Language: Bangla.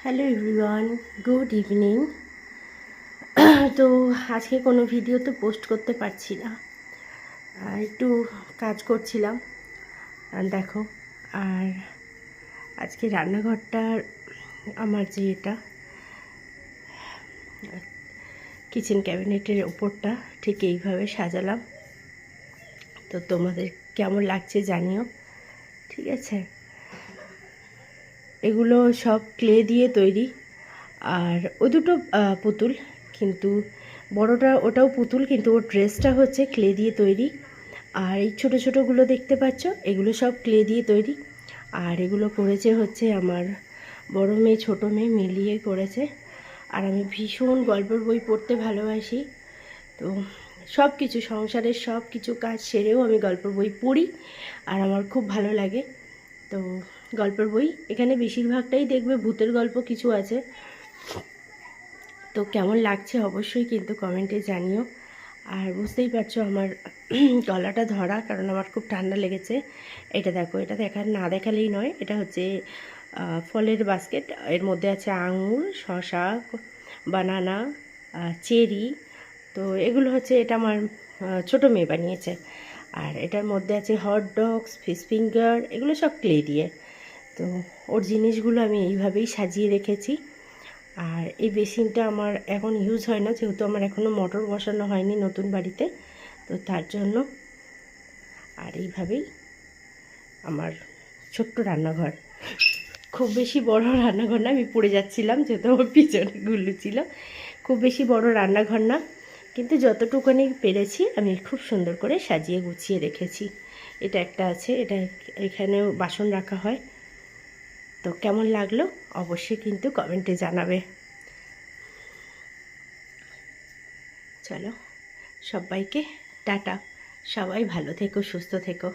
Hello everyone, good evening. তো আজকে কোনো ভিডিও তো পোস্ট করতে পারছি না, একটু কাজ করছিলাম দেখো। আর আজকে রান্নাঘরটার আমার যে এটা কিচেন ক্যাবিনেটের ওপরটা ঠিক এইভাবে সাজালাম। তো তোমাদের কেমন লাগছে জানিও, ঠিক আছে। এগুলো সব ক্লে দিয়ে তৈরি, আর ওই দুটো পুতুল, কিন্তু বড়টা ওটাও পুতুল, কিন্তু ওর ড্রেসটা হচ্ছে ক্লে দিয়ে তৈরি। আর এই ছোটো ছোটোগুলো দেখতে পাচ্ছ, এগুলো সব ক্লে দিয়ে তৈরি। আর এগুলো করেছে হচ্ছে আমার বড় মেয়ে ছোটো মেয়ে মিলিয়ে করেছে। আর আমি ভীষণ গল্পের বই পড়তে ভালোবাসি, তো সব কিছু সংসারের সব কিছু কাজ সেরেও আমি গল্পের বই পড়ি, আর আমার খুব ভালো লাগে। তো গল্পের বই এখানে বেশিরভাগটাই দেখবে ভূতের গল্প কিছু আছে। তো কেমন লাগছে অবশ্যই কিন্তু কমেন্টে জানিও। আর বুঝতেই পারছো আমার গলাটা ধরা, কারণ আমার খুব ঠান্ডা লেগেছে। এটা দেখো, এটা না দেখালেই নয়, এটা হচ্ছে ফলের বাস্কেট। এর মধ্যে আছে আঙুর, শসা, বানানা, চেরি। তো এগুলো হচ্ছে, এটা আমার ছোটো মেয়ে বানিয়েছে। আর এটার মধ্যে আছে হট ডগস, ফিশ ফিঙ্গার, এগুলো সব ক্লে দিয়ে। তো ওর জিনিসগুলো আমি এইভাবেই সাজিয়ে রেখেছি। আর এই বেসিনটা আমার এখন ইউজ হয় না, যেহেতু আমার এখনও মোটর বসানো হয়নি নতুন বাড়িতে, তো তার জন্য। আর এইভাবেই আমার ছোট্ট রান্নাঘর, খুব বেশি বড় রান্নাঘর না। আমি পড়ে যাচ্ছিলাম যেহেতু আমার পিছনে গুল্লু ছিল। খুব বেশি বড় রান্নাঘর না, কিন্তু যতটুকুনি পেরেছি আমি খুব সুন্দর করে সাজিয়ে গুছিয়ে রেখেছি। এটা একটা আছে, এটা এখানেও বাসন রাখা হয়। তো কেমন লাগলো অবশ্যই কিন্তু কমেন্টে জানাবে। চলো, সবাইকে টাটা। সবাই ভালো থেকো, সুস্থ থেকো।